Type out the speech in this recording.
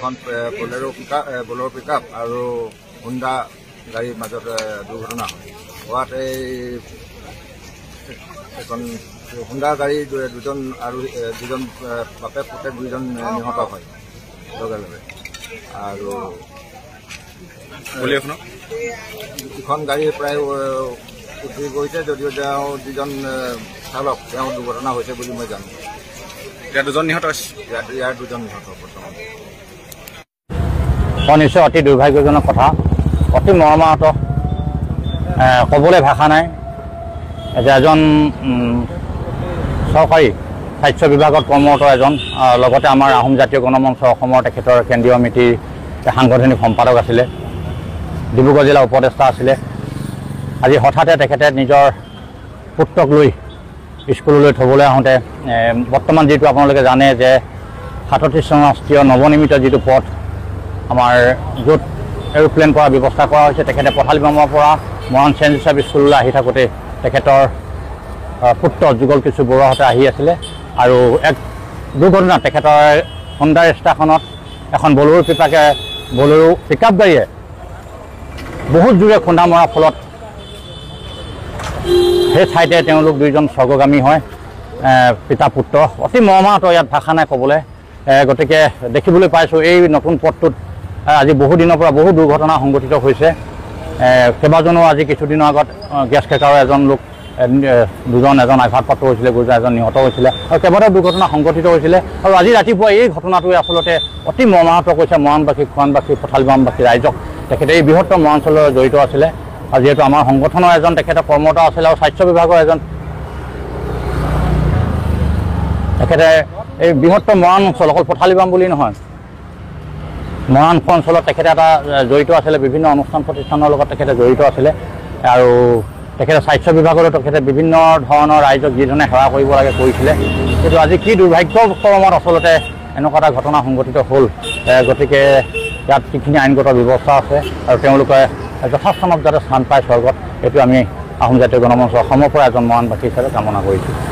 এখন বলেৰো পিকআপ আৰু হুণ্ডা গাড়ীৰ মাজত দুৰ্ঘটনা হোৱাত এখন হুণ্ডা গাড়ী দুজন আৰু দুজন বাপেক পুতেক দুজন নিহত হয় লগে লগে। আৰু ইখন গাড়ী প্ৰায় উঠি গৈছে, যদিও তেওঁ যিজন চালক তেওঁৰ দুৰ্ঘটনা হৈছে বুলি মই জানো। ইয়াৰ দুজন নিহত ইয়াৰ দুজন নিহত বৰ্তমান। নিশ্চয় অতি দুৰ্ভাগ্যজনক কথা, অতি মৰ্মাহত, ক'বলৈ ভাষা নাই। যে এজন চৰকাৰী স্বাস্থ্য বিভাগত কৰ্মৰত এজন, লগতে আমাৰ আহোম জাতীয় গণমঞ্চ অসমৰ তেখেতৰ কেন্দ্ৰীয় সমিতিৰ সাংগঠনিক সম্পাদক আছিলে, ডিব্ৰুগড় জিলা উপদেষ্টা আছিলে। আজি হঠাতে তেখেতে নিজৰ পুত্ৰক লৈ স্কুললৈ থ'বলৈ আহোঁতে, বৰ্তমান যিটো আপোনালোকে জানে যে 37 নং ৰাষ্ট্ৰীয় নৱনিৰ্মিত যিটো পথ আমাৰ য'ত এৰোপ্লেন কৰাৰ ব্যৱস্থা কৰা হৈছে, তেখেতে পথালিবামৰ পৰা মৰাণ চেণ্ট জোচেফ স্কুললৈ আহি থাকোঁতে তেখেতৰ পুত্ৰ যুগল কিশোৰ বৰুৱাহঁতে আহি আছিলে আৰু এক দুৰ্ঘটনাত তেখেতৰ হুণ্ডা ৰেষ্টাখনত এখন বলেৰো পিকআপ গাড়ীয়ে বহুত জোৰে খুন্দা মৰাৰ ফলত সেই ঠাইতে তেওঁলোক দুইজন স্বৰ্গগামী হয়, পিতা পুত্ৰ। অতি মৰ্মাহত, ইয়াত ভাষা নাই ক'বলৈ। গতিকে দেখিবলৈ পাইছোঁ এই নতুন পথটোত আজি বহু দিনৰ পৰা বহু দুৰ্ঘটনা সংঘটিত হৈছে। কেইবাজনো আজি কিছুদিনৰ আগত গেছ ক্ৰেকাৰৰ এজন লোক এজন আঘাতপ্ৰাপ্ত হৈছিলে, এজন নিহত হৈছিলে আৰু কেইবাটাও দুৰ্ঘটনা সংঘটিত হৈছিলে। আৰু আজি ৰাতিপুৱা এই ঘটনাটোৱে আচলতে অতি মৰ্মাহত কৰিছে মৰাণবাসী, খোৱানবাসী, পথালিবামবাসী ৰাইজক। তেখেতে এই বৃহত্তৰ মৰাঞ্চলৰ জড়িত আছিলে আৰু যিহেতু আমাৰ সংগঠনৰ এজন তেখেতে কৰ্মৰত আছিলে আৰু স্বাস্থ্য বিভাগৰ এজন, তেখেতে এই বৃহত্তৰ মৰাণ অঞ্চল, অকল পথালিবাম বুলি নহয়, মৰাণ অঞ্চলত তেখেতে এটা জড়িত আছিলে, বিভিন্ন অনুষ্ঠান প্ৰতিষ্ঠানৰ লগত তেখেতে জড়িত আছিলে। আৰু তেখেতে স্বাস্থ্য বিভাগতো তেখেতে বিভিন্ন ধৰণৰ ৰাইজক যিধৰণে সেৱা কৰিব লাগে কৰিছিলে। কিন্তু আজি কি দুৰ্ভাগ্যক্ৰমত আচলতে এনেকুৱা এটা ঘটনা সংঘটিত হ'ল। গতিকে ইয়াত যিখিনি আইনগত ব্যৱস্থা আছে আৰু তেওঁলোকে যথাস্থানত যাতে স্থান পায় স্বৰ্গত, এইটো আমি আহোম জাতীয় গণমঞ্চ অসমৰ পৰা এজন মৰাণবাসী হিচাপে কামনা কৰিছোঁ।